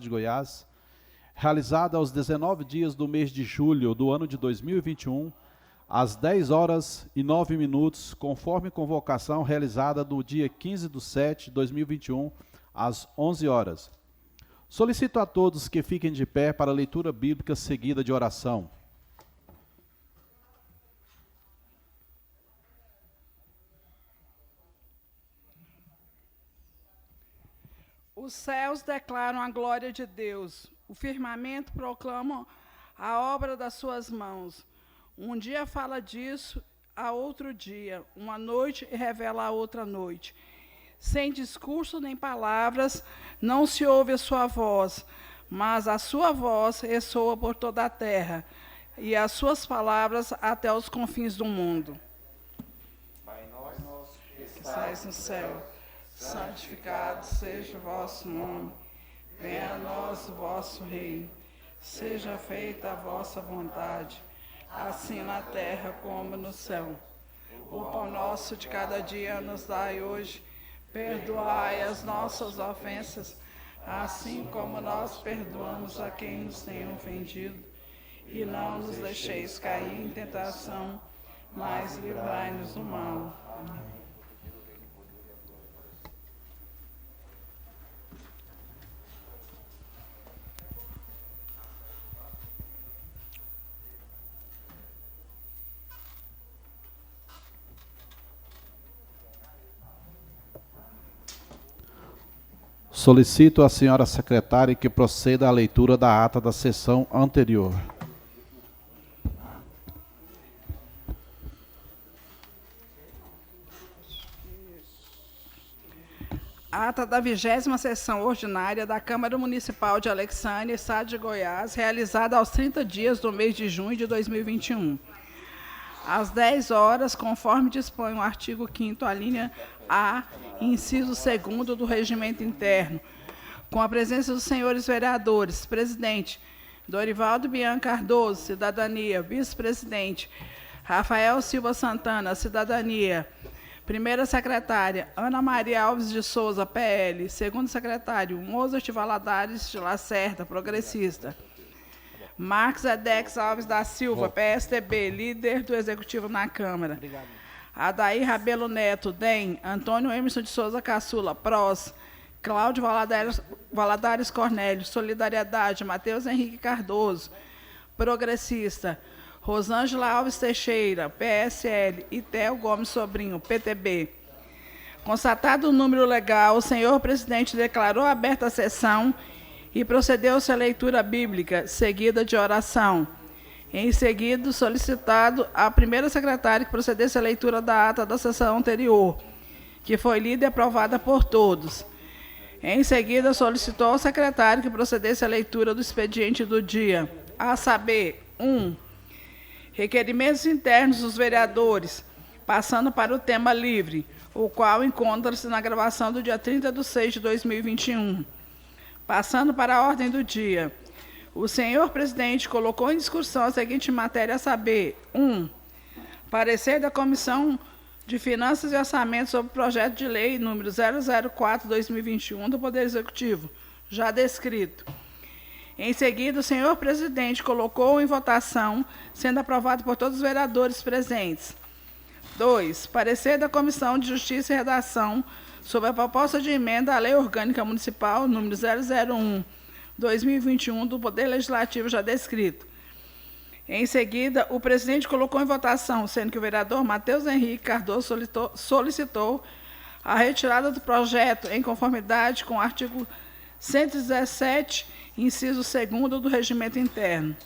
de Goiás, realizada aos 19 dias do mês de julho do ano de 2021, às 10h09, conforme convocação realizada no dia 15/7/2021, às 11h. Solicito a todos que fiquem de pé para a leitura bíblica seguida de oração. Os céus declaram a glória de Deus, o firmamento proclama a obra das suas mãos. Um dia fala disso, a outro dia, uma noite revela a outra noite. Sem discurso nem palavras, não se ouve a sua voz, mas a sua voz ressoa por toda a terra, e as suas palavras até os confins do mundo. Pai nosso que Estais no céu, santificado seja o vosso nome. Venha a nós o vosso reino. Seja feita a vossa vontade, assim na terra como no céu. O pão nosso de cada dia nos dai hoje. Perdoai as nossas ofensas, assim como nós perdoamos a quem nos tem ofendido. E não nos deixeis cair em tentação, mas livrai-nos do mal. Amém. Solicito à senhora secretária que proceda à leitura da ata da sessão anterior. Ata da 20ª sessão ordinária da Câmara Municipal de Alexandria, Estado de Goiás, realizada aos 30 dias do mês de junho de 2021. Às 10h, conforme dispõe o artigo 5º, a linha A, inciso 2º do Regimento Interno, com a presença dos senhores vereadores, presidente, Dorivaldo Bianca Cardoso, Cidadania, vice-presidente, Rafael Silva Santana, Cidadania, primeira secretária, Ana Maria Alves de Souza, PL, segundo secretário, Mozart Valadares de Lacerda, progressista, Marcos Edex Alves da Silva, PSDB, líder do Executivo na Câmara. Obrigado. Adair Rabelo Neto, DEM, Antônio Emerson de Souza Caçula, PROS, Cláudio Valadares Cornélio, Solidariedade, Matheus Henrique Cardoso, progressista, Rosângela Alves Teixeira, PSL, e Theo Gomes Sobrinho, PTB. Constatado o número legal, o senhor presidente declarou aberta a sessão e procedeu-se à leitura bíblica, seguida de oração. Em seguida, solicitado à primeira secretária que procedesse à leitura da ata da sessão anterior, que foi lida e aprovada por todos. Em seguida, solicitou ao secretário que procedesse à leitura do expediente do dia, a saber, 1. Requerimentos internos dos vereadores, passando para o tema livre, o qual encontra-se na gravação do dia 30/6/2021. Passando para a ordem do dia, o senhor presidente colocou em discussão a seguinte matéria, a saber, 1. Parecer da Comissão de Finanças e Orçamento sobre o projeto de lei número 004/2021 do Poder Executivo, já descrito. Em seguida, o senhor presidente colocou em votação, sendo aprovado por todos os vereadores presentes. 2. Parecer da Comissão de Justiça e Redação sobre a proposta de emenda à Lei Orgânica Municipal número 001/2021 do Poder Legislativo já descrito. Em seguida, o presidente colocou em votação, sendo que o vereador Matheus Henrique Cardoso solicitou a retirada do projeto em conformidade com o artigo 117, inciso 2º do Regimento Interno.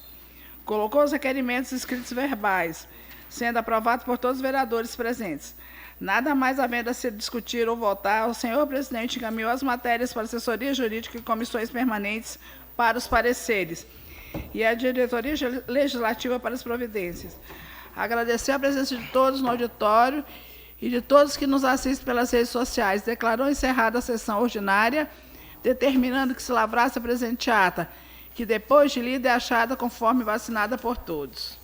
Colocou os requerimentos escritos verbais, sendo aprovado por todos os vereadores presentes. Nada mais havendo a se discutir ou votar, o senhor presidente encaminhou as matérias para a assessoria jurídica e comissões permanentes para os pareceres e a diretoria legislativa para as providências. Agradecer a presença de todos no auditório e de todos que nos assistem pelas redes sociais. Declarou encerrada a sessão ordinária, determinando que se lavrasse a presente ata, que depois de lida é achada conforme vacinada por todos.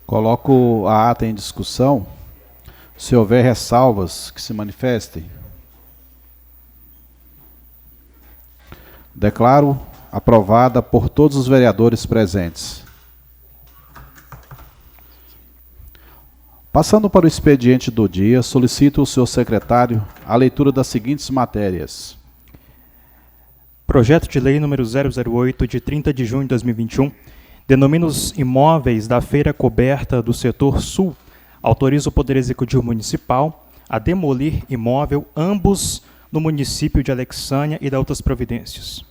Coloco a ata em discussão. Se houver ressalvas, que se manifestem. Declaro Aprovada por todos os vereadores presentes. Passando para o expediente do dia, solicito o senhor secretário a leitura das seguintes matérias. Projeto de Lei número 008, de 30 de junho de 2021, denomina os imóveis da feira coberta do setor sul, autoriza o Poder Executivo Municipal a demolir imóvel, ambos no município de Alexânia, e da outras providências.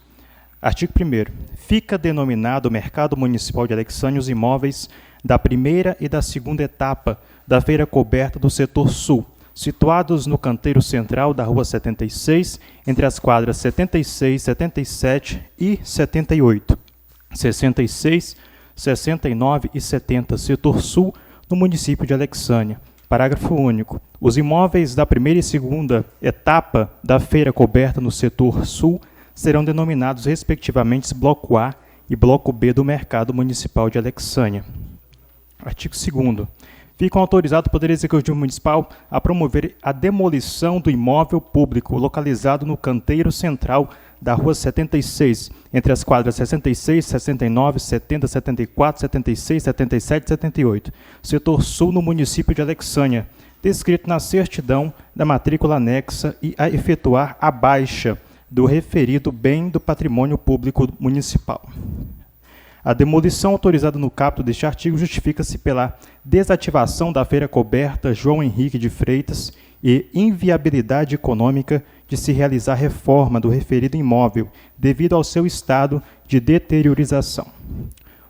Artigo 1º. Fica denominado Mercado Municipal de Alexânia os imóveis da primeira e da segunda etapa da feira coberta do setor sul, situados no canteiro central da Rua 76, entre as quadras 76, 77 e 78, 66, 69 e 70, setor sul, no município de Alexânia. Parágrafo único. Os imóveis da primeira e segunda etapa da feira coberta no setor sul serão denominados, respectivamente, Bloco A e Bloco B do Mercado Municipal de Alexânia. Artigo 2º. Ficam autorizados o Poder Executivo Municipal a promover a demolição do imóvel público localizado no canteiro central da Rua 76, entre as quadras 66, 69, 70, 74, 76, 77 e 78, setor sul, no município de Alexânia, descrito na certidão da matrícula anexa, e a efetuar a baixa do referido bem do patrimônio público municipal. A demolição autorizada no caput deste artigo justifica-se pela desativação da feira coberta João Henrique de Freitas e inviabilidade econômica de se realizar reforma do referido imóvel devido ao seu estado de deteriorização.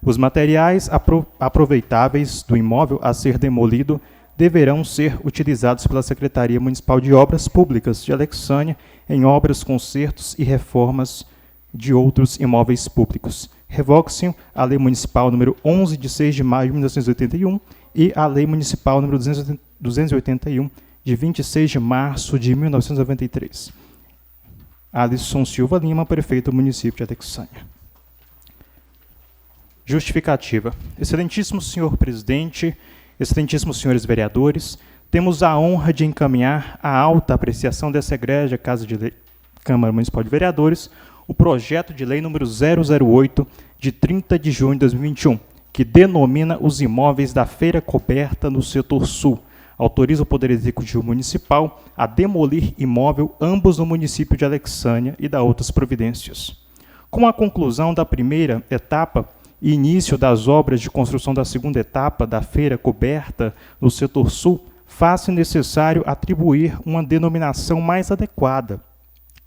Os materiais aproveitáveis do imóvel a ser demolido deverão ser utilizados pela Secretaria Municipal de Obras Públicas de Alexânia em obras, consertos e reformas de outros imóveis públicos. Revogue-se a Lei Municipal número 11, de 6 de maio de 1981, e a Lei Municipal número 281, de 26 de março de 1993. Alisson Silva Lima, prefeito do município de Alexânia. Justificativa. Excelentíssimo senhor presidente, excelentíssimos senhores vereadores, temos a honra de encaminhar a alta apreciação dessa egrégia Casa de Lei, Câmara Municipal de Vereadores, o projeto de lei número 008, de 30 de junho de 2021, que denomina os imóveis da feira coberta no setor sul, autoriza o Poder Executivo Municipal a demolir imóvel, ambos no município de Alexânia, e da outras providências. Com a conclusão da primeira etapa e início das obras de construção da segunda etapa da feira coberta no setor sul, faz-se necessário atribuir uma denominação mais adequada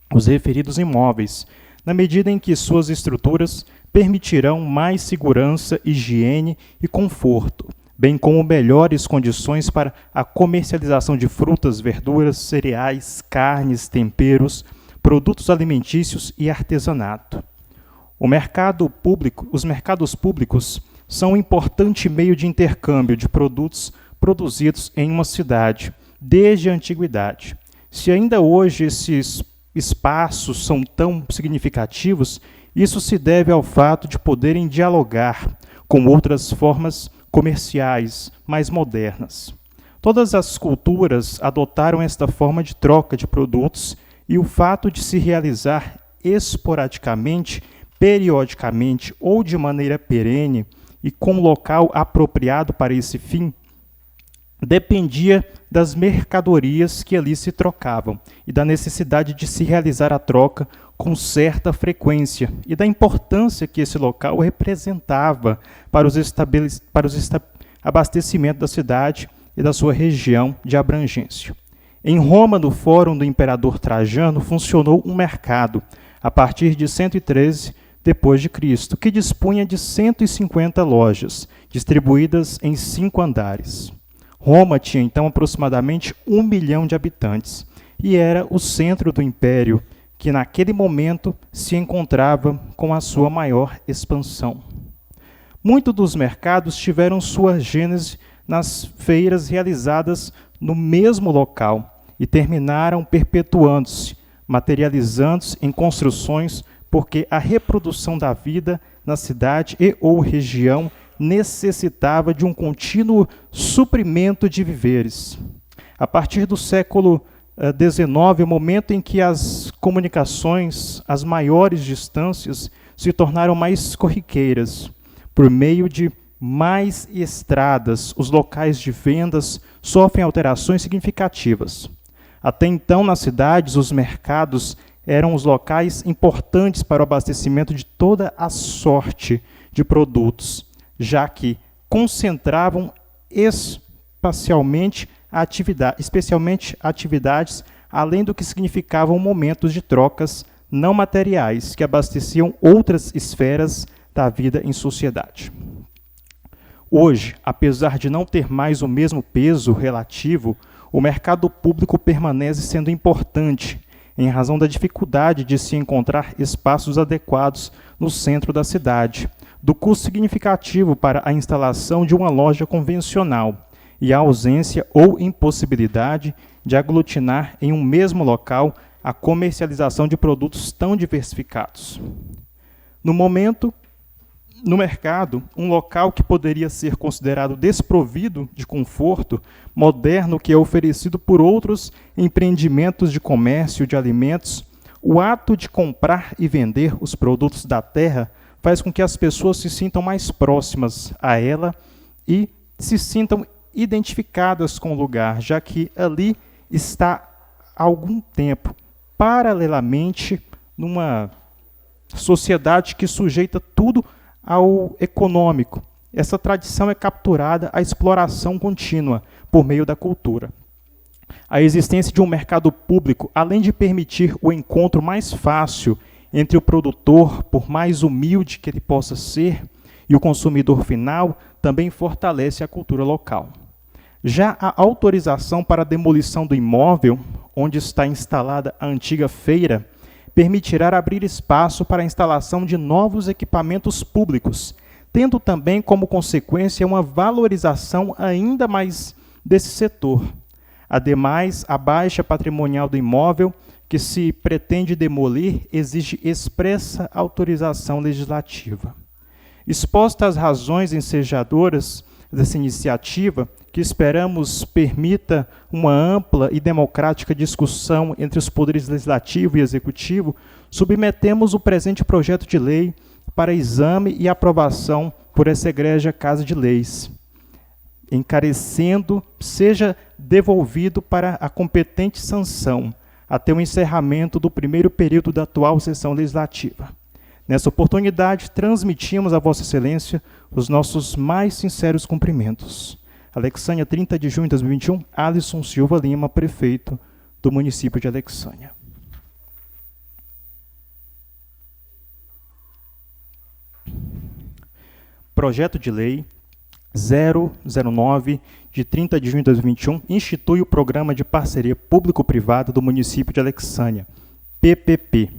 aos referidos imóveis, na medida em que suas estruturas permitirão mais segurança, higiene e conforto, bem como melhores condições para a comercialização de frutas, verduras, cereais, carnes, temperos, produtos alimentícios e artesanato. Os mercados públicos são um importante meio de intercâmbio de produtos produzidos em uma cidade, desde a antiguidade. Se ainda hoje esses espaços são tão significativos, isso se deve ao fato de poderem dialogar com outras formas comerciais mais modernas. Todas as culturas adotaram esta forma de troca de produtos, e o fato de se realizar esporadicamente, periodicamente ou de maneira perene e com local apropriado para esse fim, dependia das mercadorias que ali se trocavam e da necessidade de se realizar a troca com certa frequência e da importância que esse local representava para os abastecimentos da cidade e da sua região de abrangência. Em Roma, no Fórum do Imperador Trajano, funcionou um mercado, a partir de 113 depois de Cristo, que dispunha de 150 lojas, distribuídas em 5 andares. Roma tinha, então, aproximadamente 1 milhão de habitantes e era o centro do império, que naquele momento se encontrava com a sua maior expansão. Muitos dos mercados tiveram sua gênese nas feiras realizadas no mesmo local e terminaram perpetuando-se, materializando-se em construções, porque a reprodução da vida na cidade e ou região necessitava de um contínuo suprimento de víveres. A partir do século XIX, o momento em que as comunicações, as maiores distâncias, se tornaram mais corriqueiras. Por meio de mais estradas, os locais de vendas sofrem alterações significativas. Até então, nas cidades, os mercados eram os locais importantes para o abastecimento de toda a sorte de produtos, já que concentravam especialmente atividades, além do que significavam momentos de trocas não materiais que abasteciam outras esferas da vida em sociedade. Hoje, apesar de não ter mais o mesmo peso relativo, o mercado público permanece sendo importante, em razão da dificuldade de se encontrar espaços adequados no centro da cidade, do custo significativo para a instalação de uma loja convencional e a ausência ou impossibilidade de aglutinar em um mesmo local a comercialização de produtos tão diversificados. No momento, no mercado, um local que poderia ser considerado desprovido de conforto moderno que é oferecido por outros empreendimentos de comércio de alimentos, o ato de comprar e vender os produtos da terra faz com que as pessoas se sintam mais próximas a ela e se sintam identificadas com o lugar, já que ali está há algum tempo, paralelamente, numa sociedade que sujeita tudo ao econômico. Essa tradição é capturada à exploração contínua por meio da cultura. A existência de um mercado público, além de permitir o encontro mais fácil entre o produtor, por mais humilde que ele possa ser, e o consumidor final, também fortalece a cultura local. Já a autorização para a demolição do imóvel, onde está instalada a antiga feira, permitirá abrir espaço para a instalação de novos equipamentos públicos, tendo também como consequência uma valorização ainda mais desse setor. Ademais, a baixa patrimonial do imóvel que se pretende demolir exige expressa autorização legislativa. Expostas as razões ensejadoras dessa iniciativa, que esperamos permita uma ampla e democrática discussão entre os poderes legislativo e executivo, submetemos o presente projeto de lei para exame e aprovação por essa egrégia Casa de Leis, encarecendo seja devolvido para a competente sanção até o encerramento do primeiro período da atual sessão legislativa. Nessa oportunidade, transmitimos a Vossa Excelência os nossos mais sinceros cumprimentos. Alexânia, 30 de junho de 2021, Alisson Silva Lima, prefeito do município de Alexânia. Projeto de Lei 009, de 30 de junho de 2021, institui o Programa de Parceria Público-Privada do município de Alexânia, PPP.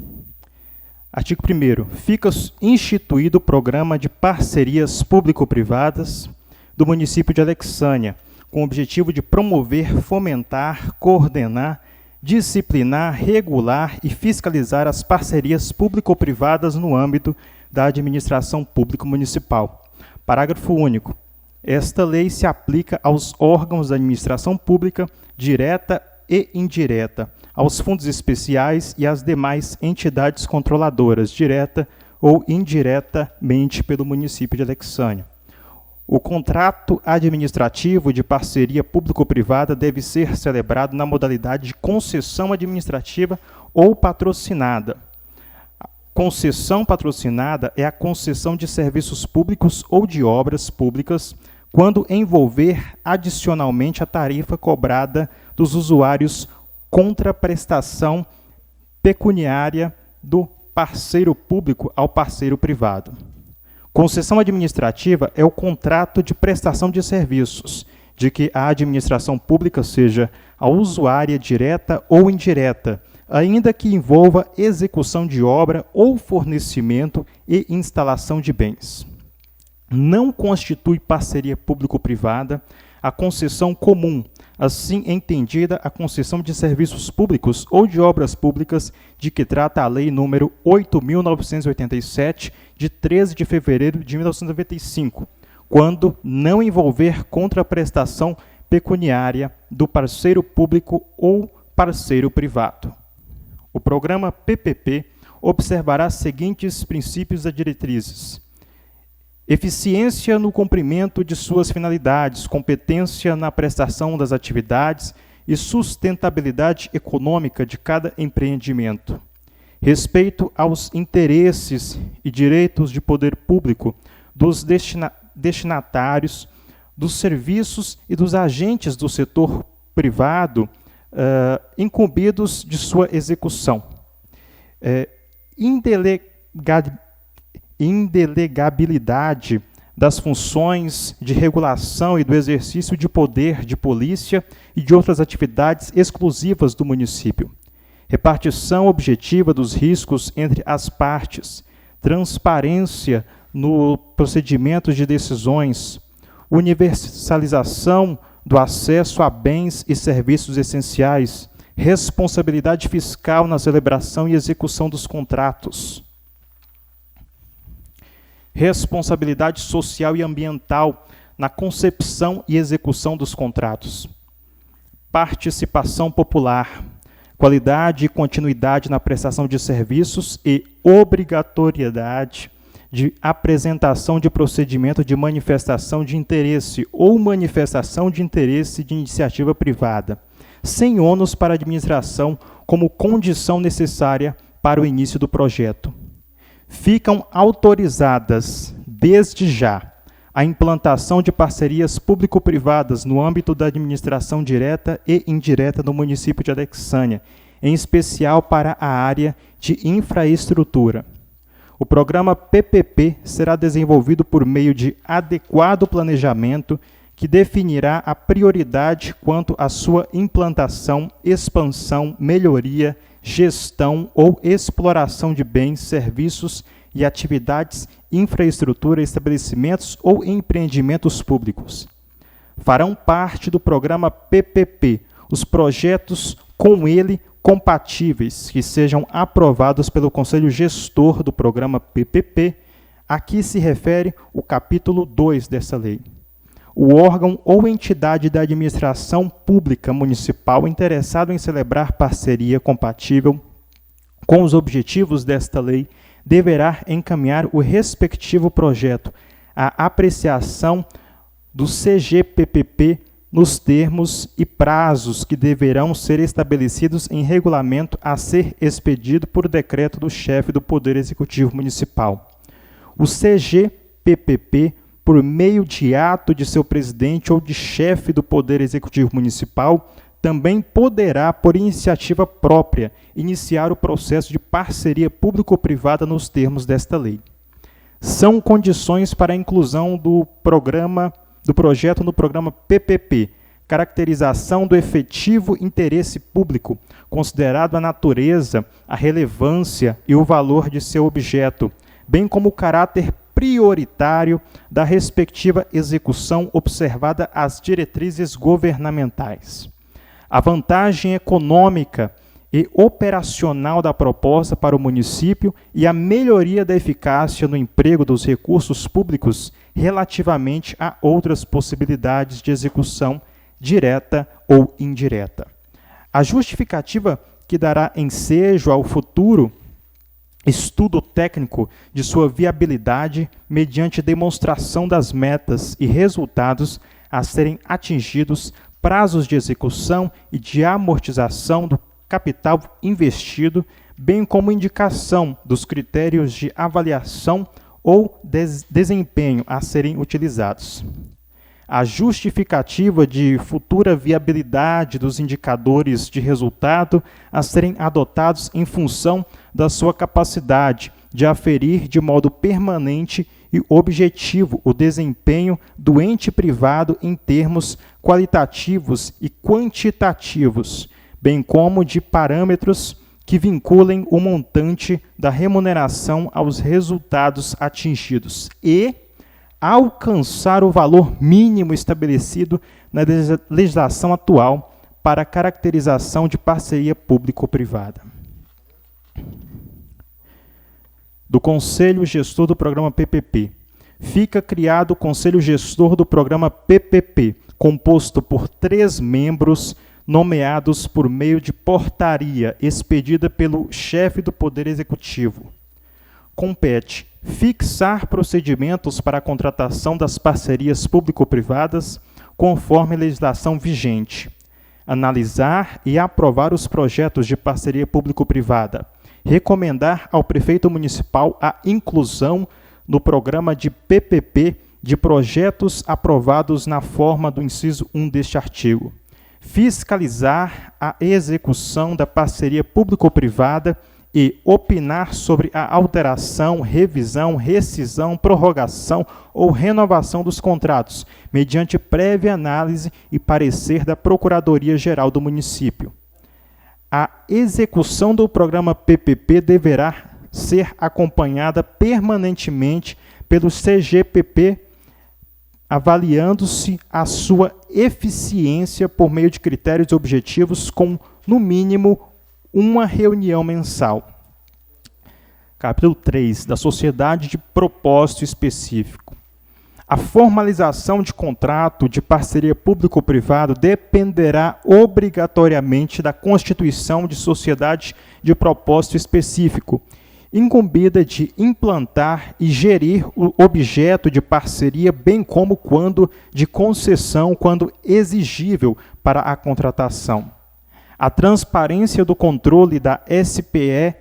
Artigo 1º. Fica instituído o Programa de Parcerias Público-Privadas do município de Alexânia, com o objetivo de promover, fomentar, coordenar, disciplinar, regular e fiscalizar as parcerias público-privadas no âmbito da administração pública municipal. Parágrafo único. Esta lei se aplica aos órgãos da administração pública, direta e indireta, aos fundos especiais e às demais entidades controladoras, direta ou indiretamente pelo município de Alexânia. O contrato administrativo de parceria público-privada deve ser celebrado na modalidade de concessão administrativa ou patrocinada. Concessão patrocinada é a concessão de serviços públicos ou de obras públicas quando envolver adicionalmente a tarifa cobrada dos usuários contra a prestação pecuniária do parceiro público ao parceiro privado. Concessão administrativa é o contrato de prestação de serviços, de que a administração pública seja a usuária direta ou indireta, ainda que envolva execução de obra ou fornecimento e instalação de bens. Não constitui parceria público-privada a concessão comum, assim entendida a concessão de serviços públicos ou de obras públicas de que trata a Lei nº 8.987, de 13 de fevereiro de 1995, quando não envolver contraprestação pecuniária do parceiro público ou parceiro privado. O programa PPP observará os seguintes princípios e diretrizes: eficiência no cumprimento de suas finalidades, competência na prestação das atividades e sustentabilidade econômica de cada empreendimento. Respeito aos interesses e direitos de poder público dos destinatários dos serviços e dos agentes do setor privado incumbidos de sua execução. Indelegabilidade das funções de regulação e do exercício de poder de polícia e de outras atividades exclusivas do município. Repartição objetiva dos riscos entre as partes, transparência no procedimento de decisões, universalização do acesso a bens e serviços essenciais, responsabilidade fiscal na celebração e execução dos contratos, responsabilidade social e ambiental na concepção e execução dos contratos, participação popular, qualidade e continuidade na prestação de serviços e obrigatoriedade de apresentação de procedimento de manifestação de interesse ou manifestação de interesse de iniciativa privada, sem ônus para a administração como condição necessária para o início do projeto. Ficam autorizadas, desde já, a implantação de parcerias público-privadas no âmbito da administração direta e indireta do município de Alexânia, em especial para a área de infraestrutura. O programa PPP será desenvolvido por meio de adequado planejamento que definirá a prioridade quanto à sua implantação, expansão, melhoria, gestão ou exploração de bens, serviços e atividades, infraestrutura, estabelecimentos ou empreendimentos públicos. Farão parte do programa PPP os projetos com ele compatíveis que sejam aprovados pelo Conselho Gestor do programa PPP. Aqui se refere o capítulo 2 dessa lei. O órgão ou entidade da administração pública municipal interessado em celebrar parceria compatível com os objetivos desta lei deverá encaminhar o respectivo projeto à apreciação do CGPPP nos termos e prazos que deverão ser estabelecidos em regulamento a ser expedido por decreto do chefe do Poder Executivo Municipal. O CGPPP, por meio de ato de seu presidente ou de chefe do Poder Executivo Municipal, também poderá, por iniciativa própria, iniciar o processo de parceria público-privada nos termos desta lei. São condições para a inclusão do projeto no programa PPP, caracterização do efetivo interesse público, considerado a natureza, a relevância e o valor de seu objeto, bem como o caráter prioritário da respectiva execução observada as diretrizes governamentais. A vantagem econômica e operacional da proposta para o município e a melhoria da eficácia no emprego dos recursos públicos relativamente a outras possibilidades de execução direta ou indireta. A justificativa que dará ensejo ao futuro estudo técnico de sua viabilidade mediante demonstração das metas e resultados a serem atingidos, prazos de execução e de amortização do capital investido, bem como indicação dos critérios de avaliação ou desempenho a serem utilizados. A justificativa de futura viabilidade dos indicadores de resultado a serem adotados em função da sua capacidade de aferir de modo permanente e objetivo o desempenho do ente privado em termos qualitativos e quantitativos, bem como de parâmetros que vinculem o montante da remuneração aos resultados atingidos e alcançar o valor mínimo estabelecido na legislação atual para a caracterização de parceria público-privada. Do Conselho Gestor do Programa PPP. Fica criado o Conselho Gestor do Programa PPP, composto por 3 membros nomeados por meio de portaria expedida pelo chefe do Poder Executivo. Compete fixar procedimentos para a contratação das parcerias público-privadas conforme a legislação vigente, analisar e aprovar os projetos de parceria público-privada, recomendar ao prefeito municipal a inclusão no programa de PPP de projetos aprovados na forma do inciso 1 deste artigo, fiscalizar a execução da parceria público-privada e opinar sobre a alteração, revisão, rescisão, prorrogação ou renovação dos contratos, mediante prévia análise e parecer da Procuradoria-Geral do município. A execução do programa PPP deverá ser acompanhada permanentemente pelo CGPP, avaliando-se a sua eficiência por meio de critérios objetivos com, no mínimo, uma reunião mensal. Capítulo 3, da sociedade de propósito específico. A formalização de contrato de parceria público-privado dependerá obrigatoriamente da constituição de sociedade de propósito específico, incumbida de implantar e gerir o objeto de parceria, bem como quando de concessão, quando exigível para a contratação. A transparência do controle da SPE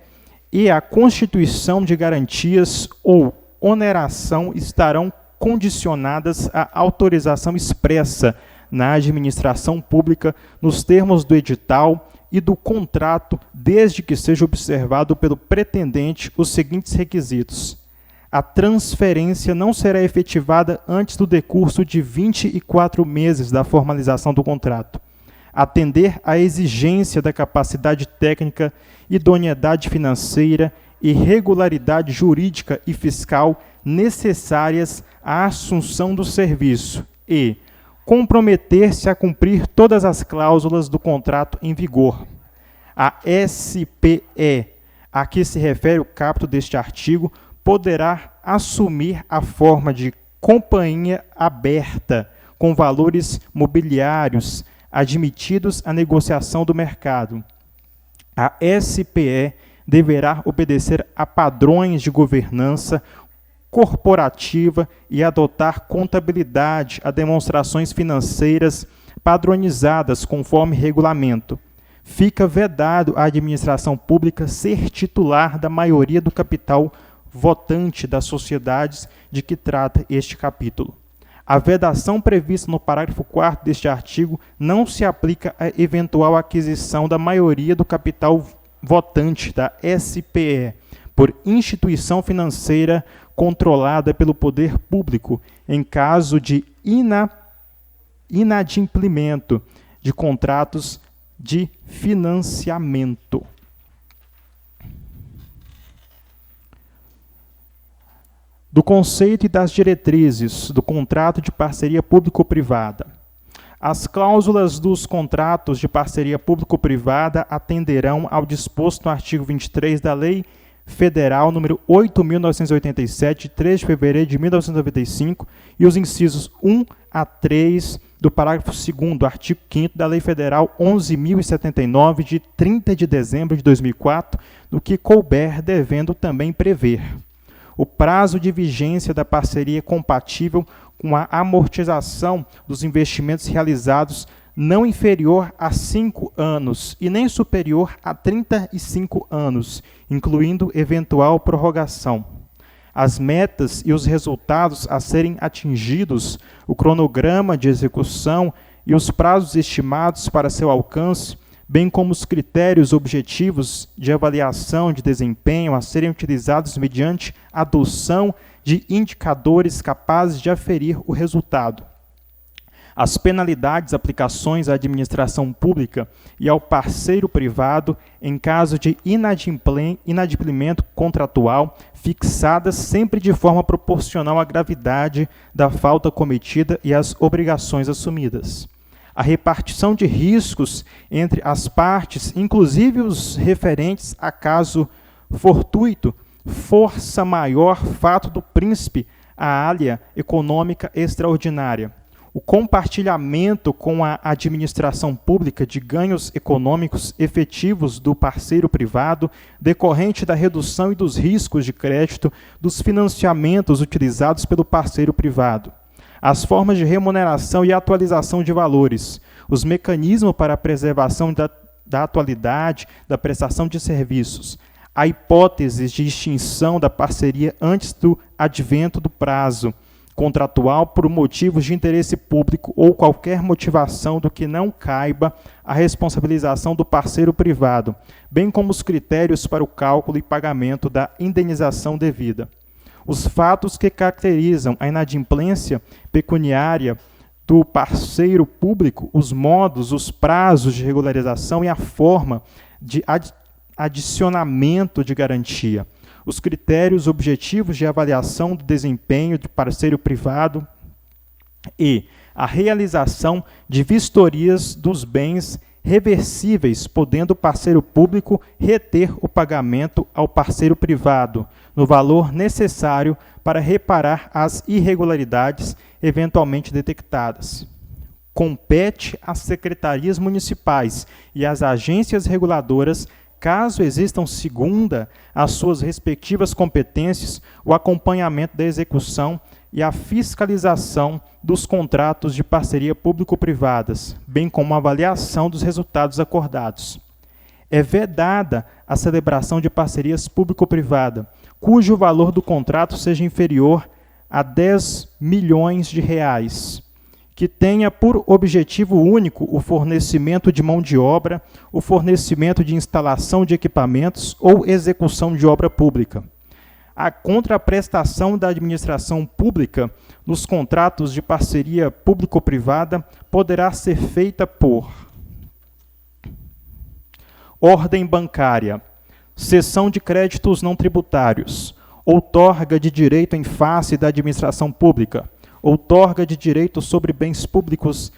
e a constituição de garantias ou oneração estarão condicionadas à autorização expressa na administração pública nos termos do edital e do contrato, desde que seja observado pelo pretendente os seguintes requisitos. A transferência não será efetivada antes do decurso de 24 meses da formalização do contrato. Atender à exigência da capacidade técnica, idoneidade financeira e regularidade jurídica e fiscal necessárias à assunção do serviço e comprometer-se a cumprir todas as cláusulas do contrato em vigor. A SPE, a que se refere o caput deste artigo, poderá assumir a forma de companhia aberta, com valores mobiliários admitidos à negociação do mercado. A SPE deverá obedecer a padrões de governança corporativa e adotar contabilidade a demonstrações financeiras padronizadas conforme regulamento. Fica vedado à administração pública ser titular da maioria do capital votante das sociedades de que trata este capítulo. A vedação prevista no parágrafo 4º deste artigo não se aplica à eventual aquisição da maioria do capital votante da SPE por instituição financeira controlada pelo poder público, em caso de inadimplemento de contratos de financiamento. Do conceito e das diretrizes do contrato de parceria público-privada. As cláusulas dos contratos de parceria público-privada atenderão ao disposto no artigo 23 da Lei Federal número 8.987, de 3 de fevereiro de 1995, e os incisos 1 a 3 do parágrafo 2º do artigo 5º da Lei Federal 11.079, de 30 de dezembro de 2004, no que couber, devendo também prever o prazo de vigência da parceria compatível com a amortização dos investimentos realizados não inferior a 5 anos e nem superior a 35 anos, incluindo eventual prorrogação. As metas e os resultados a serem atingidos, o cronograma de execução e os prazos estimados para seu alcance, bem como os critérios objetivos de avaliação de desempenho a serem utilizados mediante a adoção de indicadores capazes de aferir o resultado. As penalidades, aplicações à administração pública e ao parceiro privado em caso de inadimplemento contratual, fixadas sempre de forma proporcional à gravidade da falta cometida e às obrigações assumidas. A repartição de riscos entre as partes, inclusive os referentes a caso fortuito, força maior fato do príncipe, a alha econômica extraordinária. o compartilhamento com a administração pública de ganhos econômicos efetivos do parceiro privado, decorrente da redução e dos riscos de crédito dos financiamentos utilizados pelo parceiro privado, as formas de remuneração e atualização de valores, os mecanismos para a preservação da atualidade da prestação de serviços, a hipótese de extinção da parceria antes do advento do prazo contratual por motivos de interesse público ou qualquer motivação do que não caiba a responsabilização do parceiro privado, bem como os critérios para o cálculo e pagamento da indenização devida. Os fatos que caracterizam a inadimplência pecuniária do parceiro público, os modos, os prazos de regularização e a forma de adicionamento de garantia, os critérios objetivos de avaliação do desempenho do parceiro privado e a realização de vistorias dos bens reversíveis, podendo o parceiro público reter o pagamento ao parceiro privado, no valor necessário para reparar as irregularidades eventualmente detectadas. Compete às secretarias municipais e às agências reguladoras, caso existam segunda as suas respectivas competências, o acompanhamento da execução e a fiscalização dos contratos de parceria público-privadas, bem como a avaliação dos resultados acordados. É vedada a celebração de parcerias público-privada, cujo valor do contrato seja inferior a R$10 milhões, que tenha por objetivo único o fornecimento de mão de obra, o fornecimento de instalação de equipamentos ou execução de obra pública. A contraprestação da administração pública nos contratos de parceria público-privada poderá ser feita por ordem bancária, cessão de créditos não tributários, outorga de direito em face da administração pública, outorga de direito sobre bens públicos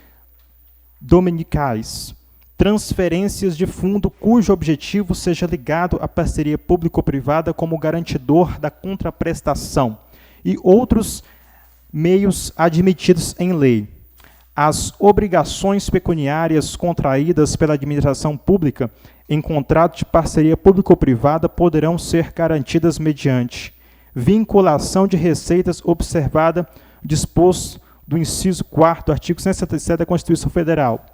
dominicais, transferências de fundo cujo objetivo seja ligado à parceria público-privada como garantidor da contraprestação e outros meios admitidos em lei. As obrigações pecuniárias contraídas pela administração pública em contrato de parceria público-privada poderão ser garantidas mediante vinculação de receitas observada disposto do inciso 4º, artigo 177 da Constituição Federal,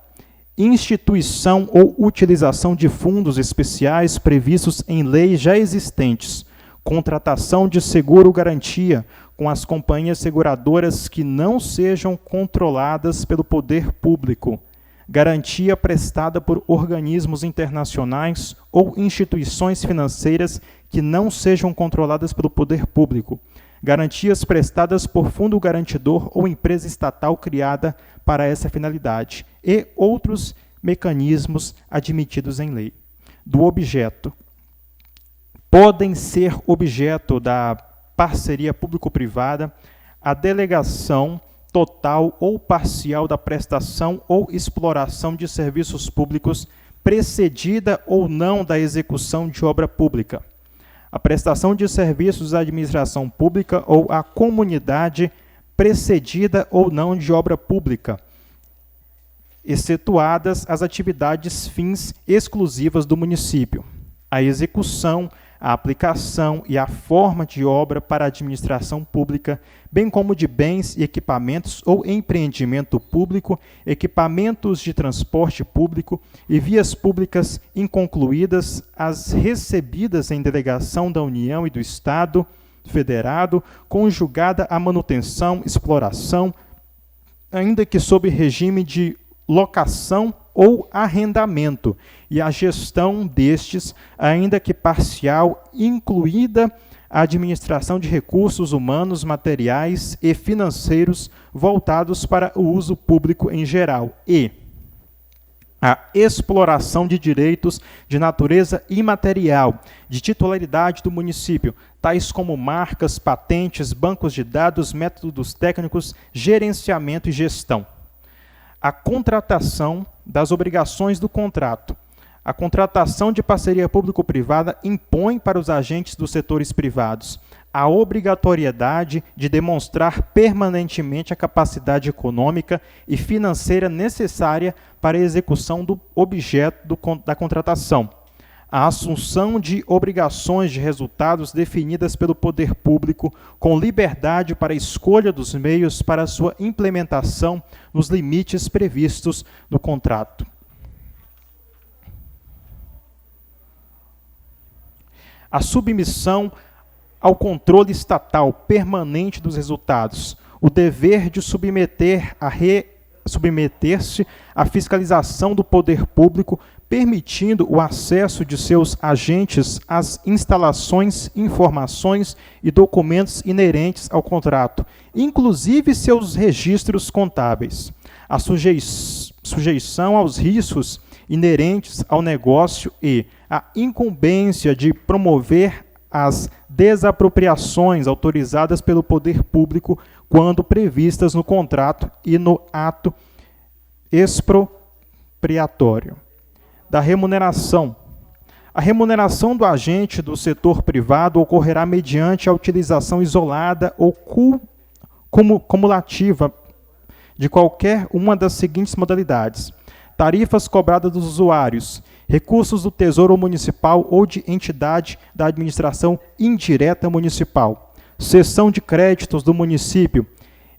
instituição ou utilização de fundos especiais previstos em leis já existentes, contratação de seguro-garantia com as companhias seguradoras que não sejam controladas pelo poder público, garantia prestada por organismos internacionais ou instituições financeiras que não sejam controladas pelo poder público, garantias prestadas por fundo garantidor ou empresa estatal criada para essa finalidade, e outros mecanismos admitidos em lei. Do objeto. Podem ser objeto da parceria público-privada a delegação total ou parcial da prestação ou exploração de serviços públicos, precedida ou não da execução de obra pública, a prestação de serviços à administração pública ou à comunidade, precedida ou não de obra pública, excetuadas as atividades fins exclusivas do município, a execução, a aplicação e a forma de obra para a administração pública, bem como de bens e equipamentos ou empreendimento público, equipamentos de transporte público e vias públicas inconcluídas, as recebidas em delegação da União e do Estado Federado, conjugada à manutenção, exploração, ainda que sob regime de locação ou arrendamento, e a gestão destes, ainda que parcial, incluída a administração de recursos humanos, materiais e financeiros voltados para o uso público em geral, e a exploração de direitos de natureza imaterial, de titularidade do município, tais como marcas, patentes, bancos de dados, métodos técnicos, gerenciamento e gestão. A contratação das obrigações do contrato. A contratação de parceria público-privada impõe para os agentes dos setores privados a obrigatoriedade de demonstrar permanentemente a capacidade econômica e financeira necessária para a execução do objeto da contratação, a assunção de obrigações de resultados definidas pelo poder público com liberdade para a escolha dos meios para sua implementação nos limites previstos no contrato. A submissão ao controle estatal permanente dos resultados, o dever de submeter-se à fiscalização do poder público, permitindo o acesso de seus agentes às instalações, informações e documentos inerentes ao contrato, inclusive seus registros contábeis. A sujeição aos riscos inerentes ao negócio e a incumbência de promover as desapropriações autorizadas pelo poder público quando previstas no contrato e no ato expropriatório. Da remuneração. A remuneração do agente do setor privado ocorrerá mediante a utilização isolada ou cumulativa de qualquer uma das seguintes modalidades: tarifas cobradas dos usuários, recursos do Tesouro Municipal ou de entidade da administração indireta municipal, cessão de créditos do município,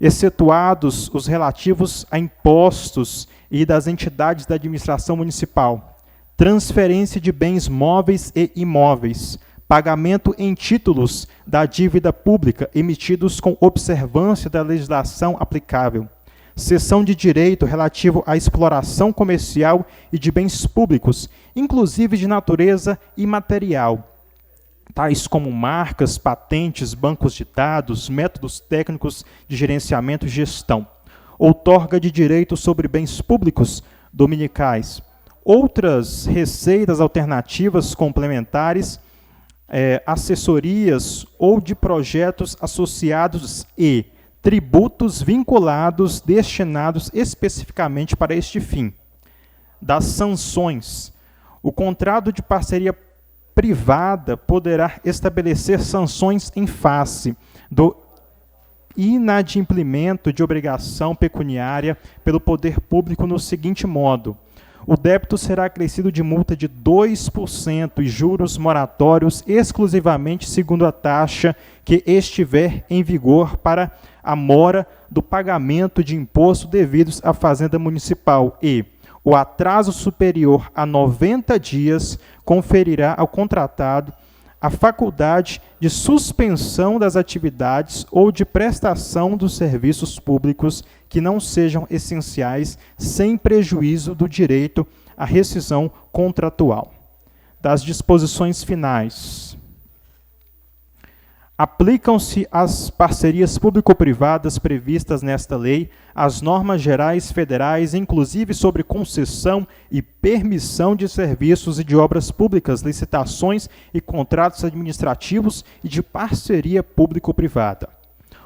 excetuados os relativos a impostos e das entidades da administração municipal, transferência de bens móveis e imóveis, pagamento em títulos da dívida pública emitidos com observância da legislação aplicável, cessão de direito relativo à exploração comercial e de bens públicos, inclusive de natureza imaterial, tais como marcas, patentes, bancos de dados, métodos técnicos de gerenciamento e gestão, outorga de direito sobre bens públicos dominicais, outras receitas alternativas complementares, assessorias ou de projetos associados e tributos vinculados destinados especificamente para este fim. Das sanções. O contrato de parceria privada poderá estabelecer sanções em face do inadimplemento de obrigação pecuniária pelo poder público no seguinte modo: o débito será acrescido de multa de 2% e juros moratórios exclusivamente segundo a taxa que estiver em vigor para a mora do pagamento de imposto devidos à Fazenda Municipal e o atraso superior a 90 dias conferirá ao contratado a faculdade de suspensão das atividades ou de prestação dos serviços públicos que não sejam essenciais, sem prejuízo do direito à rescisão contratual. Das disposições finais. Aplicam-se às parcerias público-privadas previstas nesta lei as normas gerais federais, inclusive sobre concessão e permissão de serviços e de obras públicas, licitações e contratos administrativos e de parceria público-privada.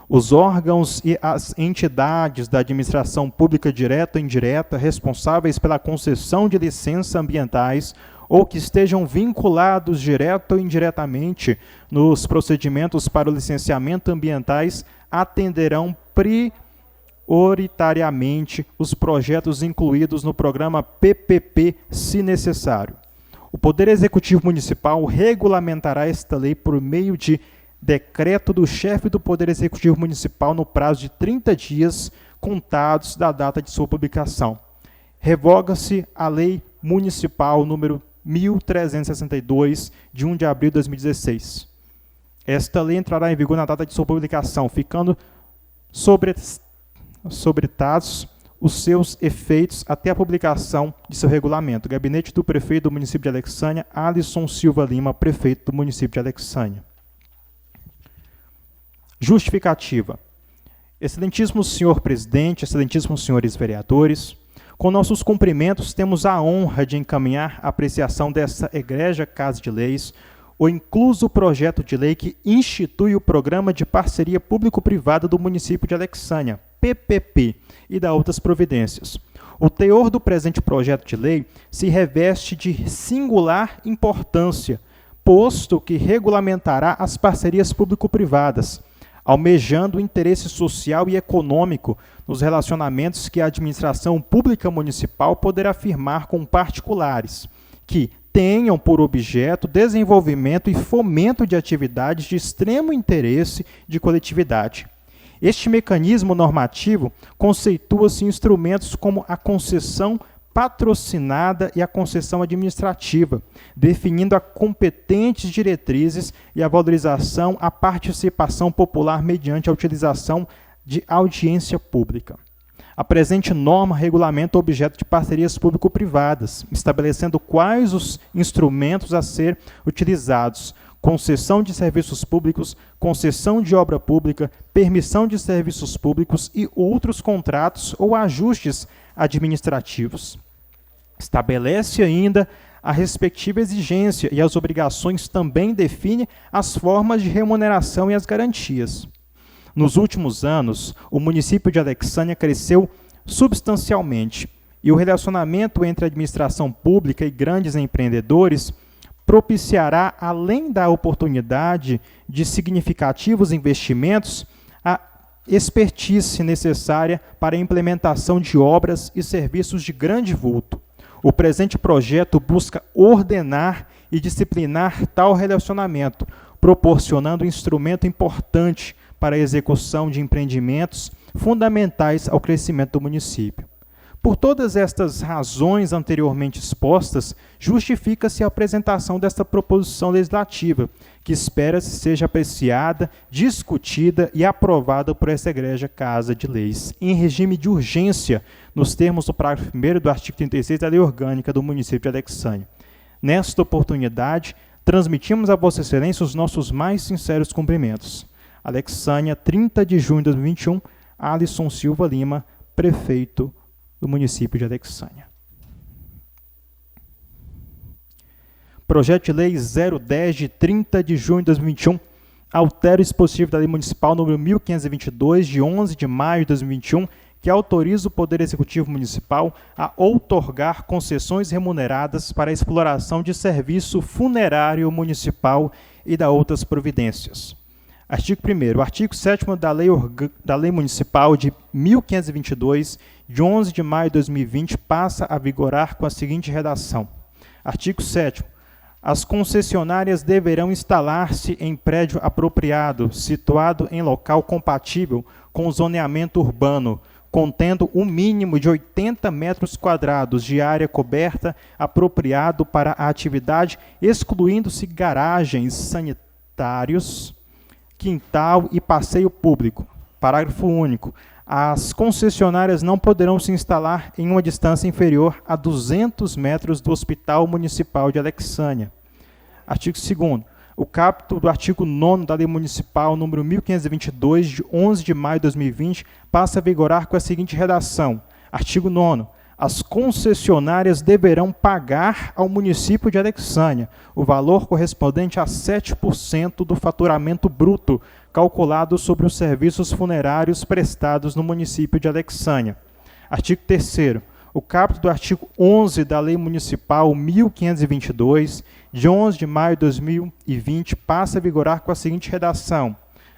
Os órgãos e as entidades da administração pública direta ou indireta responsáveis pela concessão de licenças ambientais ou que estejam vinculados direta ou indiretamente nos procedimentos para o licenciamento ambientais atenderão prioritariamente os projetos incluídos no programa PPP, se necessário. O Poder Executivo Municipal regulamentará esta lei por meio de decreto do chefe do Poder Executivo Municipal no prazo de 30 dias contados da data de sua publicação. Revoga-se a Lei Municipal número 1362, de 1 de abril de 2016. Esta lei entrará em vigor na data de sua publicação, ficando sobretados os seus efeitos até a publicação de seu regulamento. Gabinete do Prefeito do município de Alexânia, Alisson Silva Lima, Prefeito do município de Alexânia. Justificativa. Excelentíssimo senhor presidente, excelentíssimos senhores vereadores, com nossos cumprimentos, temos a honra de encaminhar a apreciação dessa egrégia Casa de Leis o incluso projeto de lei que institui o Programa de Parceria Público-Privada do município de Alexânia, PPP, e da outras providências. O teor do presente projeto de lei se reveste de singular importância, imposto que regulamentará as parcerias público-privadas, almejando o interesse social e econômico nos relacionamentos que a administração pública municipal poderá firmar com particulares, que tenham por objeto desenvolvimento e fomento de atividades de extremo interesse de coletividade. Este mecanismo normativo conceitua-se instrumentos como a concessão patrocinada e a concessão administrativa, definindo as competentes diretrizes e a valorização à participação popular mediante a utilização de audiência pública. A presente norma regulamenta o objeto de parcerias público-privadas, estabelecendo quais os instrumentos a ser utilizados: concessão de serviços públicos, concessão de obra pública, permissão de serviços públicos e outros contratos ou ajustes administrativos. Estabelece ainda a respectiva exigência e as obrigações, também define as formas de remuneração e as garantias. Nos últimos anos, o município de Alexânia cresceu substancialmente e o relacionamento entre a administração pública e grandes empreendedores propiciará, além da oportunidade de significativos investimentos, a expertise necessária para a implementação de obras e serviços de grande vulto. O presente projeto busca ordenar e disciplinar tal relacionamento, proporcionando um instrumento importante para a execução de empreendimentos fundamentais ao crescimento do município. Por todas estas razões anteriormente expostas, justifica-se a apresentação desta proposição legislativa, que espera-se seja apreciada, discutida e aprovada por esta egrégia Casa de Leis, em regime de urgência, nos termos do parágrafo 1º do artigo 36 da Lei Orgânica do município de Alexânia. Nesta oportunidade, transmitimos a Vossa Excelência os nossos mais sinceros cumprimentos. Alexânia, 30 de junho de 2021, Alisson Silva Lima, prefeito do município de Alexânia. Projeto de Lei 010, de 30 de junho de 2021, altera o dispositivo da Lei Municipal número 1522, de 11 de maio de 2021, que autoriza o Poder Executivo Municipal a outorgar concessões remuneradas para a exploração de serviço funerário municipal e da outras providências. Artigo 1º. O artigo 7º da Lei Municipal de 1522, de 11 de maio de 2020, passa a vigorar com a seguinte redação. Artigo 7º. As concessionárias deverão instalar-se em prédio apropriado, situado em local compatível com o zoneamento urbano, contendo um mínimo de 80 metros quadrados de área coberta apropriado para a atividade, excluindo-se garagens, sanitários, quintal e passeio público. Parágrafo único. As concessionárias não poderão se instalar em uma distância inferior a 200 metros do Hospital Municipal de Alexânia. Artigo 2º. O caput do artigo 9º da Lei Municipal número 1522, de 11 de maio de 2020, passa a vigorar com a seguinte redação. Artigo 9º. As concessionárias deverão pagar ao município de Alexânia o valor correspondente a 7% do faturamento bruto calculado sobre os serviços funerários prestados no município de Alexânia. Artigo 3º. O caput do artigo 11 da Lei Municipal 1522, de 11 de maio de 2020, passa a vigorar com a seguinte redação.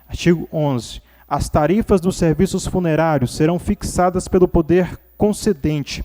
Artigo 11. As tarifas dos serviços funerários serão fixadas pelo poder concedente,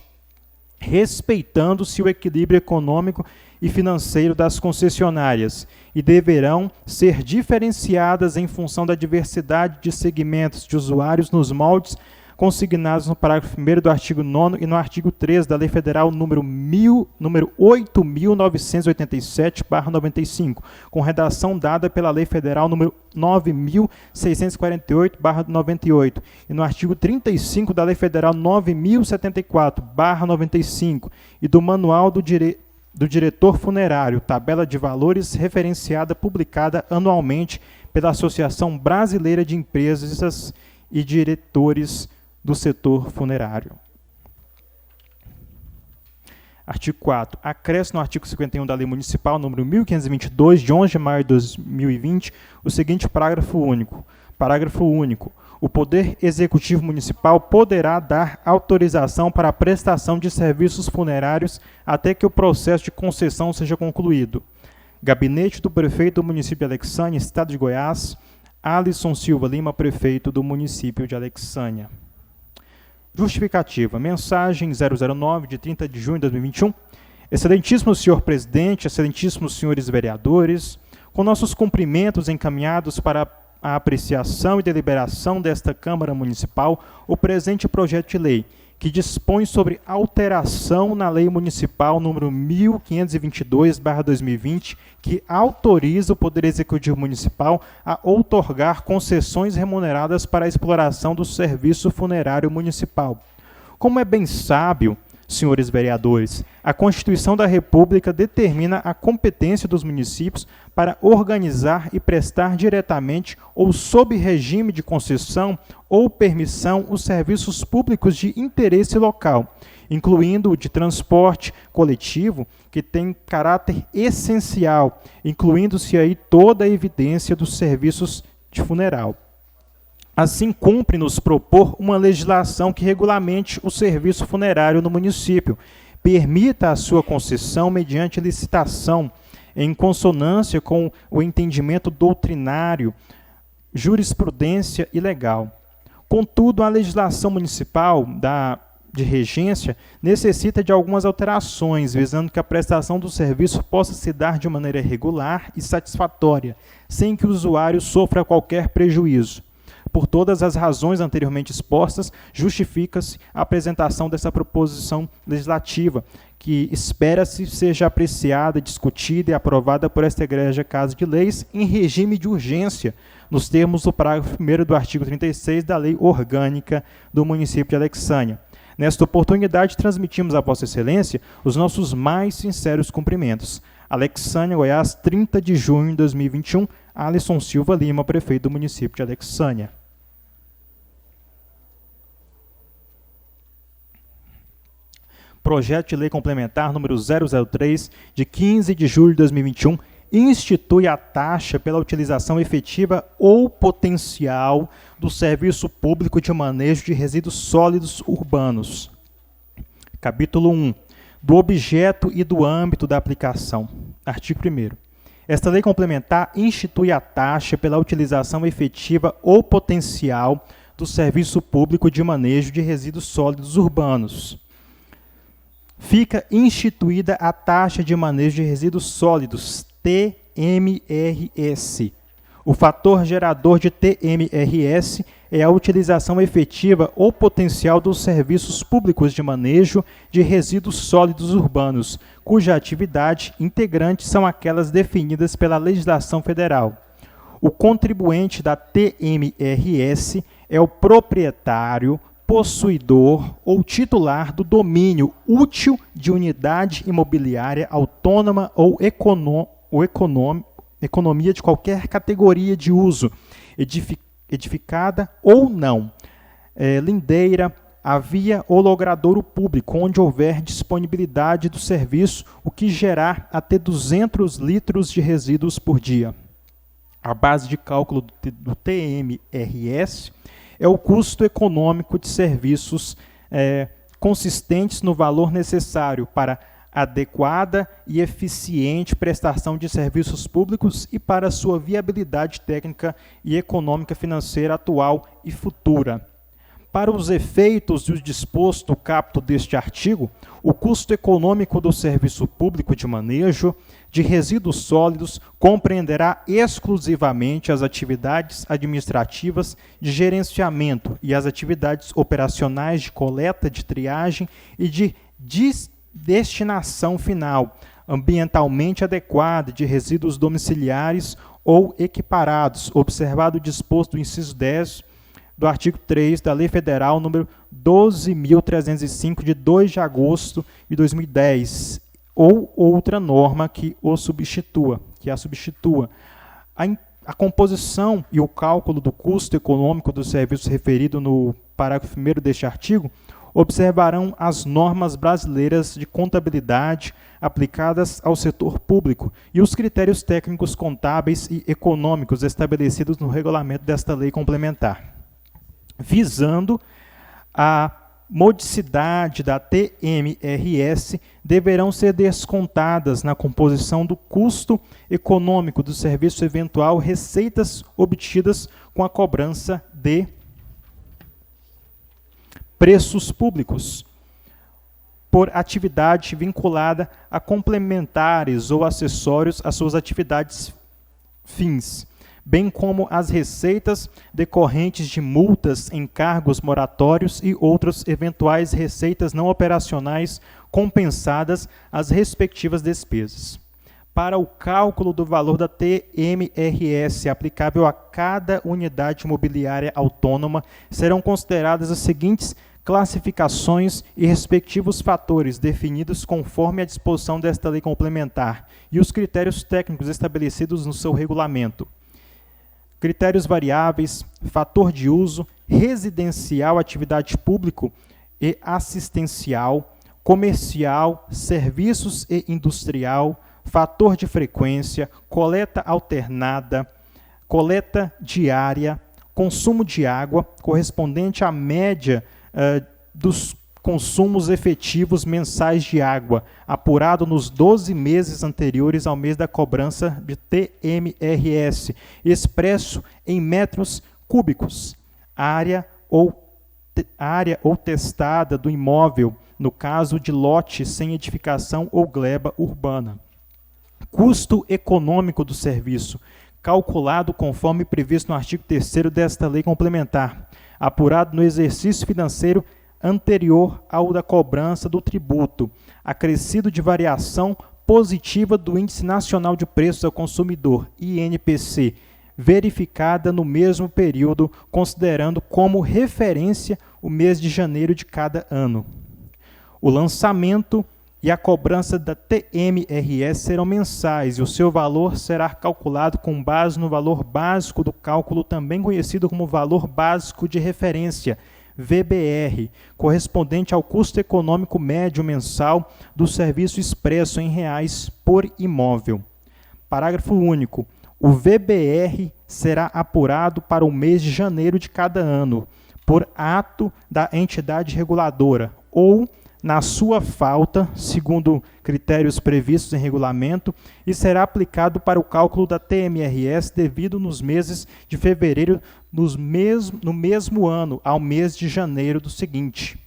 respeitando-se o equilíbrio econômico e financeiro das concessionárias, e deverão ser diferenciadas em função da diversidade de segmentos de usuários nos moldes consignados no parágrafo 1º do artigo 9º e no artigo 3 da Lei Federal número 8.987/95, com redação dada pela Lei Federal número 9.648/98 e no artigo 35 da Lei Federal 9.074/95 e do Manual do Diretor Funerário, tabela de valores referenciada publicada anualmente pela Associação Brasileira de Empresas e Diretores do Setor Funerário. Artigo 4º. Acresce no artigo 51 da Lei Municipal número 1522, de 11 de maio de 2020, o seguinte parágrafo único. Parágrafo único. O Poder Executivo Municipal poderá dar autorização para a prestação de serviços funerários até que o processo de concessão seja concluído, Gabinete do Prefeito do Município de Alexânia, Estado de Goiás, Alisson Silva Lima, Prefeito do Município de Alexânia. Justificativa. Mensagem 009, de 30 de junho de 2021. Excelentíssimo senhor presidente, excelentíssimos senhores vereadores, com nossos cumprimentos encaminhados para a apreciação e deliberação desta Câmara Municipal, o presente projeto de lei, que dispõe sobre alteração na Lei Municipal número 1522/2020, que autoriza o Poder Executivo Municipal a outorgar concessões remuneradas para a exploração do serviço funerário municipal. Como é bem sábio, senhores vereadores, a Constituição da República determina a competência dos municípios para organizar e prestar diretamente ou sob regime de concessão ou permissão os serviços públicos de interesse local, incluindo o de transporte coletivo, que tem caráter essencial, incluindo-se aí toda a evidência dos serviços de funeral. Assim, cumpre-nos propor uma legislação que regulamente o serviço funerário no município, permita a sua concessão mediante licitação, em consonância com o entendimento doutrinário, jurisprudência e legal. Contudo, a legislação municipal de regência necessita de algumas alterações, visando que a prestação do serviço possa se dar de maneira regular e satisfatória, sem que o usuário sofra qualquer prejuízo. Por todas as razões anteriormente expostas, justifica-se a apresentação dessa proposição legislativa, que espera-se seja apreciada, discutida e aprovada por esta egrégia Casa de Leis em regime de urgência, nos termos do parágrafo 1º do artigo 36 da Lei Orgânica do município de Alexânia. Nesta oportunidade, transmitimos a Vossa Excelência os nossos mais sinceros cumprimentos. Alexânia, Goiás, 30 de junho de 2021, Alisson Silva Lima, Prefeito do município de Alexânia. Projeto de Lei Complementar número 003, de 15 de julho de 2021, institui a taxa pela utilização efetiva ou potencial do serviço público de manejo de resíduos sólidos urbanos. Capítulo 1. Do objeto e do âmbito da aplicação. Artigo 1º. Esta lei complementar institui a taxa pela utilização efetiva ou potencial do serviço público de manejo de resíduos sólidos urbanos. Fica instituída a taxa de manejo de resíduos sólidos, TMRS. O fator gerador de TMRS é a utilização efetiva ou potencial dos serviços públicos de manejo de resíduos sólidos urbanos, cuja atividade integrante são aquelas definidas pela legislação federal. O contribuinte da TMRS é o proprietário, possuidor ou titular do domínio útil de unidade imobiliária autônoma ou economia de qualquer categoria de uso, edificada ou não, lindeira, a via ou logradouro público, onde houver disponibilidade do serviço, o que gerar até 200 litros de resíduos por dia. A base de cálculo do TMRS é o custo econômico de serviços consistentes no valor necessário para adequada e eficiente prestação de serviços públicos e para sua viabilidade técnica e econômica financeira atual e futura. Para os efeitos do disposto no caput deste artigo, o custo econômico do serviço público de manejo de resíduos sólidos compreenderá exclusivamente as atividades administrativas de gerenciamento e as atividades operacionais de coleta, de triagem e de destinação final, ambientalmente adequada de resíduos domiciliares ou equiparados, observado o disposto do inciso 10 do artigo 3 da Lei Federal número 12.305, de 2 de agosto de 2010, ou outra norma que a substitua. A composição e o cálculo do custo econômico do serviço referido no parágrafo 1º deste artigo observarão as normas brasileiras de contabilidade aplicadas ao setor público e os critérios técnicos contábeis e econômicos estabelecidos no regulamento desta lei complementar, visando a modicidade da TMRS deverão ser descontadas na composição do custo econômico do serviço eventual receitas obtidas com a cobrança de preços públicos por atividade vinculada a complementares ou acessórios às suas atividades fins, bem como as receitas decorrentes de multas, encargos moratórios e outras eventuais receitas não operacionais compensadas às respectivas despesas. Para o cálculo do valor da TMRS aplicável a cada unidade imobiliária autônoma, serão consideradas as seguintes classificações e respectivos fatores definidos conforme a disposição desta lei complementar e os critérios técnicos estabelecidos no seu regulamento. Critérios variáveis, fator de uso, residencial, atividade público e assistencial, comercial, serviços e industrial, fator de frequência, coleta alternada, coleta diária, consumo de água, correspondente à média dos consumos efetivos mensais de água, apurado nos 12 meses anteriores ao mês da cobrança de TMRS, expresso em metros cúbicos, área ou testada do imóvel, no caso de lote sem edificação ou gleba urbana. Custo econômico do serviço, calculado conforme previsto no artigo 3º desta lei complementar, apurado no exercício financeiro anterior ao da cobrança do tributo, acrescido de variação positiva do Índice Nacional de Preços ao Consumidor, INPC, verificada no mesmo período, considerando como referência o mês de janeiro de cada ano. O lançamento e a cobrança da TMRS serão mensais e o seu valor será calculado com base no valor básico do cálculo, também conhecido como valor básico de referência, VBR, correspondente ao custo econômico médio mensal do serviço expresso em reais por imóvel. Parágrafo único. O VBR será apurado para o mês de janeiro de cada ano, por ato da entidade reguladora, ou, na sua falta, segundo critérios previstos em regulamento, e será aplicado para o cálculo da TMRS devido nos meses de fevereiro no mesmo ano ao mês de janeiro do seguinte.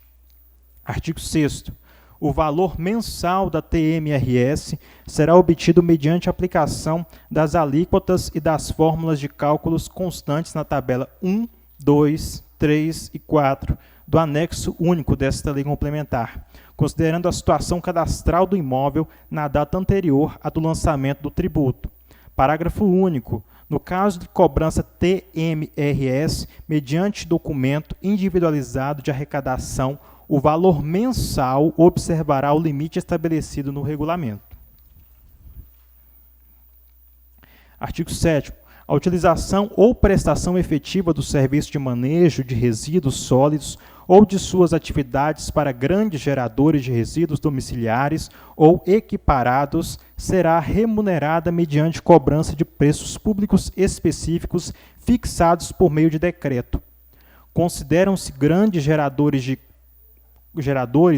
Artigo 6º. O valor mensal da TMRS será obtido mediante aplicação das alíquotas e das fórmulas de cálculos constantes na tabela 1, 2, 3 e 4 do anexo único desta lei complementar, considerando a situação cadastral do imóvel na data anterior à do lançamento do tributo. Parágrafo único. No caso de cobrança TMRS, mediante documento individualizado de arrecadação, o valor mensal observará o limite estabelecido no regulamento. Artigo 7º. A utilização ou prestação efetiva do serviço de manejo de resíduos sólidos ou de suas atividades para grandes geradores de resíduos domiciliares ou equiparados será remunerada mediante cobrança de preços públicos específicos fixados por meio de decreto. Consideram-se grandes geradores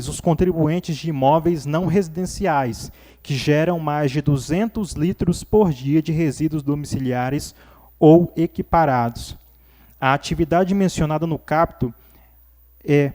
os contribuintes de imóveis não residenciais, que geram mais de 200 litros por dia de resíduos domiciliares ou equiparados. A atividade mencionada no caput é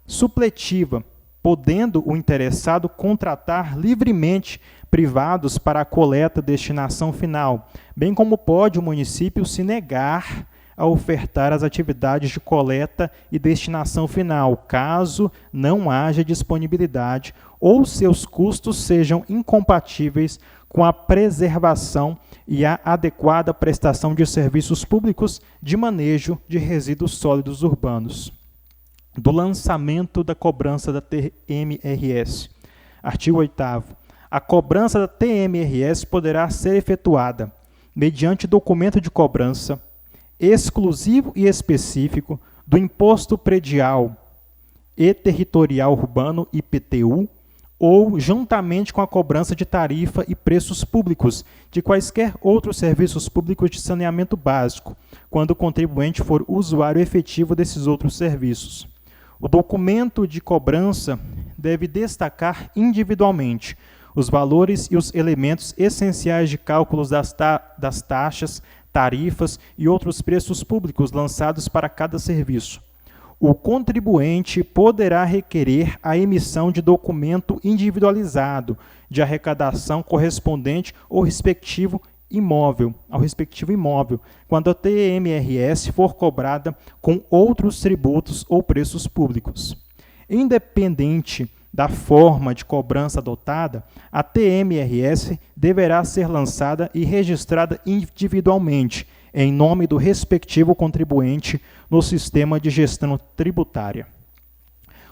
supletiva, podendo o interessado contratar livremente privados para a coleta e destinação final, bem como pode o município se negar a ofertar as atividades de coleta e destinação final, caso não haja disponibilidade ou seus custos sejam incompatíveis com a preservação e a adequada prestação de serviços públicos de manejo de resíduos sólidos urbanos. Do lançamento da cobrança da TMRS. Artigo 8º. A cobrança da TMRS poderá ser efetuada mediante documento de cobrança exclusivo e específico do Imposto Predial e Territorial Urbano, IPTU, ou juntamente com a cobrança de tarifa e preços públicos de quaisquer outros serviços públicos de saneamento básico, quando o contribuinte for usuário efetivo desses outros serviços. O documento de cobrança deve destacar individualmente os valores e os elementos essenciais de cálculos das taxas, tarifas e outros preços públicos lançados para cada serviço. O contribuinte poderá requerer a emissão de documento individualizado de arrecadação correspondente ao respectivo imóvel, quando a TMRS for cobrada com outros tributos ou preços públicos. Independente da forma de cobrança adotada, a TMRS deverá ser lançada e registrada individualmente, em nome do respectivo contribuinte, no sistema de gestão tributária.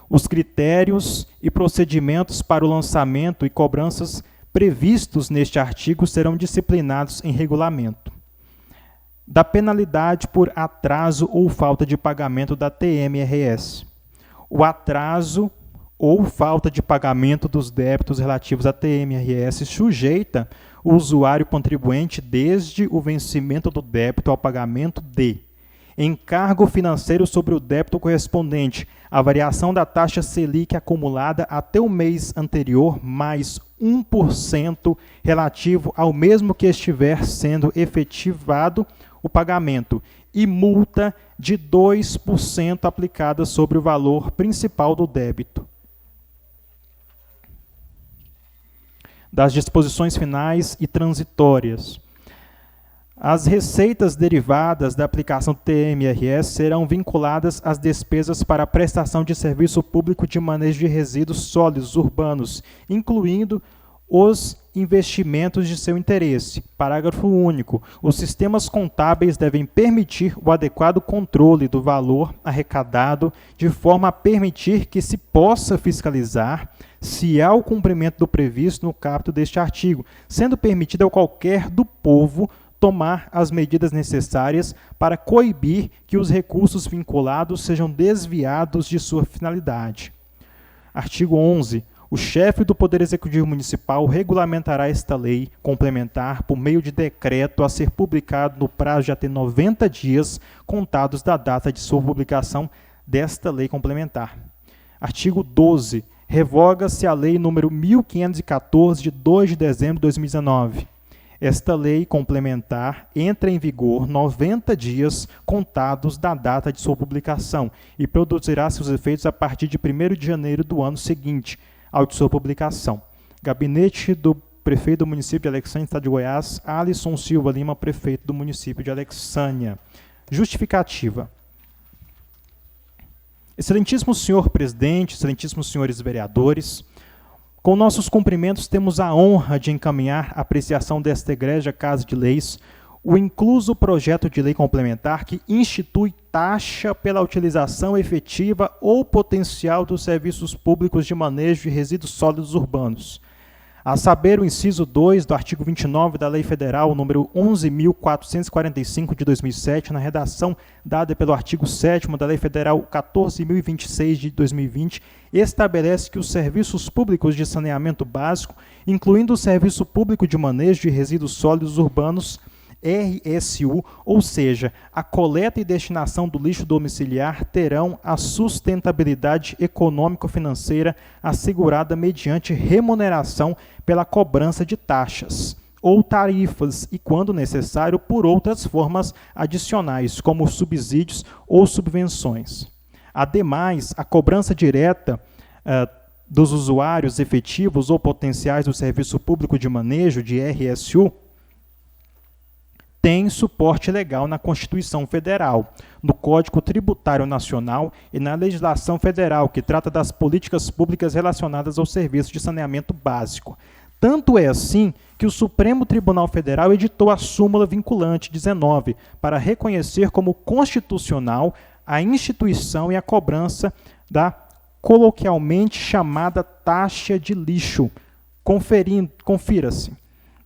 Os critérios e procedimentos para o lançamento e cobranças previstos neste artigo serão disciplinados em regulamento. Da penalidade por atraso ou falta de pagamento da TMRS. O atraso ou falta de pagamento dos débitos relativos à TMRS sujeita o usuário contribuinte desde o vencimento do débito ao pagamento de encargo financeiro sobre o débito correspondente, a variação da taxa Selic acumulada até o mês anterior, mais 1% relativo ao mesmo que estiver sendo efetivado o pagamento, e multa de 2% aplicada sobre o valor principal do débito. Das disposições finais e transitórias. As receitas derivadas da aplicação do TMRS serão vinculadas às despesas para a prestação de serviço público de manejo de resíduos sólidos urbanos, incluindo os investimentos de seu interesse. Parágrafo único. Os sistemas contábeis devem permitir o adequado controle do valor arrecadado, de forma a permitir que se possa fiscalizar se há o cumprimento do previsto no caput deste artigo, sendo permitido a qualquer do povo tomar as medidas necessárias para coibir que os recursos vinculados sejam desviados de sua finalidade. Artigo 11. O chefe do Poder Executivo Municipal regulamentará esta lei complementar por meio de decreto a ser publicado no prazo de até 90 dias contados da data de sua publicação desta lei complementar. Artigo 12. Revoga-se a Lei nº 1514, de 2 de dezembro de 2019. Esta lei complementar entra em vigor 90 dias contados da data de sua publicação e produzirá seus efeitos a partir de 1º de janeiro do ano seguinte ao de sua publicação. Gabinete do Prefeito do município de Alexânia, Estado de Goiás, Alisson Silva Lima, Prefeito do município de Alexânia. Justificativa. Excelentíssimo senhor presidente, excelentíssimos senhores vereadores, com nossos cumprimentos temos a honra de encaminhar a apreciação desta egrégia Casa de Leis o incluso projeto de lei complementar que institui taxa pela utilização efetiva ou potencial dos serviços públicos de manejo de resíduos sólidos urbanos. A saber, o inciso 2 do artigo 29 da Lei Federal número 11.445 de 2007, na redação dada pelo artigo 7º da Lei Federal 14.026 de 2020, estabelece que os serviços públicos de saneamento básico, incluindo o Serviço Público de Manejo de Resíduos Sólidos Urbanos, RSU, ou seja, a coleta e destinação do lixo domiciliar, terão a sustentabilidade econômico-financeira assegurada mediante remuneração pela cobrança de taxas ou tarifas e, quando necessário, por outras formas adicionais, como subsídios ou subvenções. Ademais, a cobrança direta dos usuários efetivos ou potenciais do Serviço Público de Manejo, de RSU, tem suporte legal na Constituição Federal, no Código Tributário Nacional e na legislação federal, que trata das políticas públicas relacionadas ao serviço de saneamento básico. Tanto é assim que o Supremo Tribunal Federal editou a súmula vinculante 19 para reconhecer como constitucional a instituição e a cobrança da coloquialmente chamada taxa de lixo. Confira-se.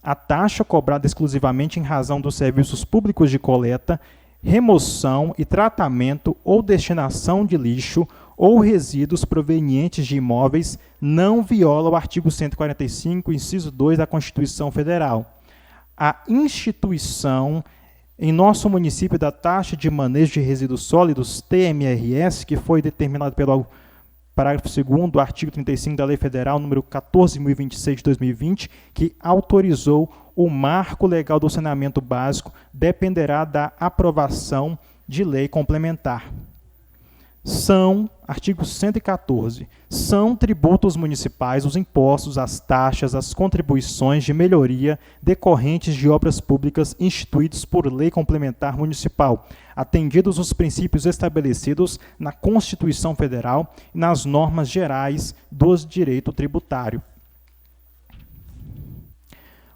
A taxa cobrada exclusivamente em razão dos serviços públicos de coleta, remoção e tratamento ou destinação de lixo ou resíduos provenientes de imóveis não viola o artigo 145, inciso 2 da Constituição Federal. A instituição em nosso município da taxa de manejo de resíduos sólidos, TMRS, que foi determinado pelo parágrafo 2º do artigo 35 da Lei Federal número 14.026 de 2020, que autorizou o marco legal do saneamento básico, dependerá da aprovação de lei complementar. Artigo 114, são tributos municipais os impostos, as taxas, as contribuições de melhoria decorrentes de obras públicas instituídos por lei complementar municipal, atendidos os princípios estabelecidos na Constituição Federal e nas normas gerais do direito tributário.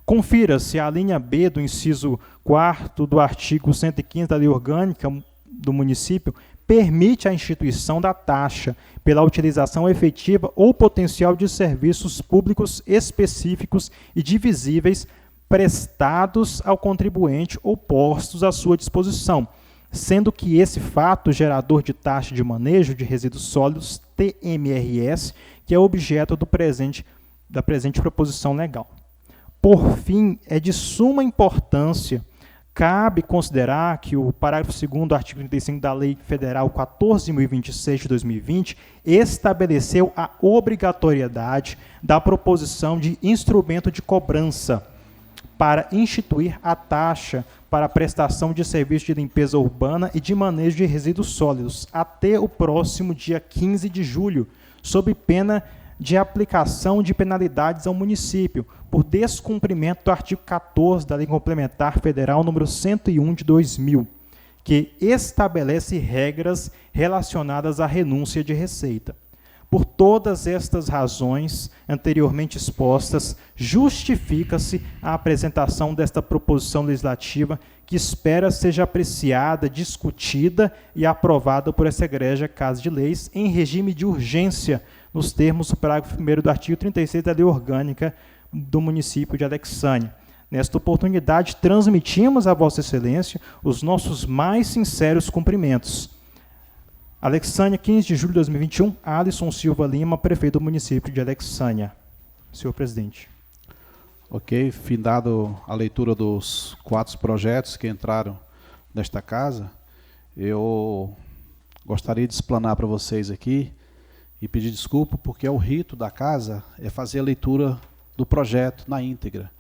Confira-se a linha B do inciso 4º do artigo 115 da Lei Orgânica do município, permite a instituição da taxa pela utilização efetiva ou potencial de serviços públicos específicos e divisíveis prestados ao contribuinte ou postos à sua disposição, sendo que esse fato gerador de taxa de manejo de resíduos sólidos, TMRS, que é objeto da presente proposição legal. Por fim, é de suma importância, cabe considerar que o parágrafo 2º do artigo 35 da Lei Federal 14.026 de 2020 estabeleceu a obrigatoriedade da proposição de instrumento de cobrança para instituir a taxa para a prestação de serviço de limpeza urbana e de manejo de resíduos sólidos até o próximo dia 15 de julho, sob pena de aplicação de penalidades ao município por descumprimento do artigo 14 da Lei Complementar Federal número 101 de 2000, que estabelece regras relacionadas à renúncia de receita. Por todas estas razões anteriormente expostas, justifica-se a apresentação desta proposição legislativa que espera seja apreciada, discutida e aprovada por essa egrégia Casa de Leis em regime de urgência, nos termos do parágrafo 1º do artigo 36 da Lei Orgânica do município de Alexânia. Nesta oportunidade, transmitimos a Vossa Excelência os nossos mais sinceros cumprimentos. Alexânia, 15 de julho de 2021, Alisson Silva Lima, prefeito do município de Alexânia. Senhor presidente. Ok, findado a leitura dos 4 projetos que entraram nesta casa, eu gostaria de explanar para vocês aqui e pedir desculpa, porque o rito da casa é fazer a leitura do projeto na íntegra.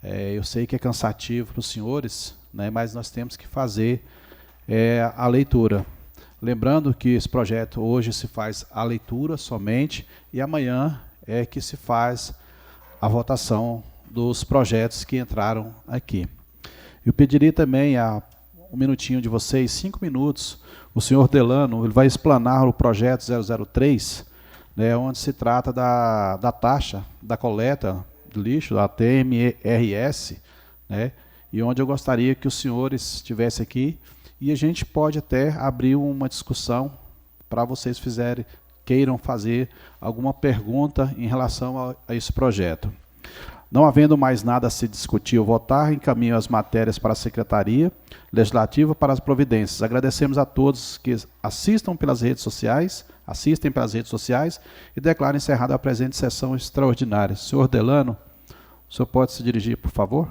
Eu sei que é cansativo para os senhores, né, mas nós temos que fazer a leitura. Lembrando que esse projeto hoje se faz a leitura somente e amanhã é que se faz a votação dos projetos que entraram aqui. Eu pediria também um minutinho de vocês, 5 minutos. O senhor Delano ele vai explanar o projeto 003, né, onde se trata da taxa da coleta do lixo, da TMRS, né, e onde eu gostaria que os senhores estivessem aqui e a gente pode até abrir uma discussão para vocês queiram fazer alguma pergunta em relação a esse projeto. Não havendo mais nada a se discutir ou votar, encaminho as matérias para a Secretaria Legislativa para as providências. Agradecemos a todos que assistem pelas redes sociais e declaro encerrada a presente sessão extraordinária. Senhor Delano, o senhor pode se dirigir, por favor?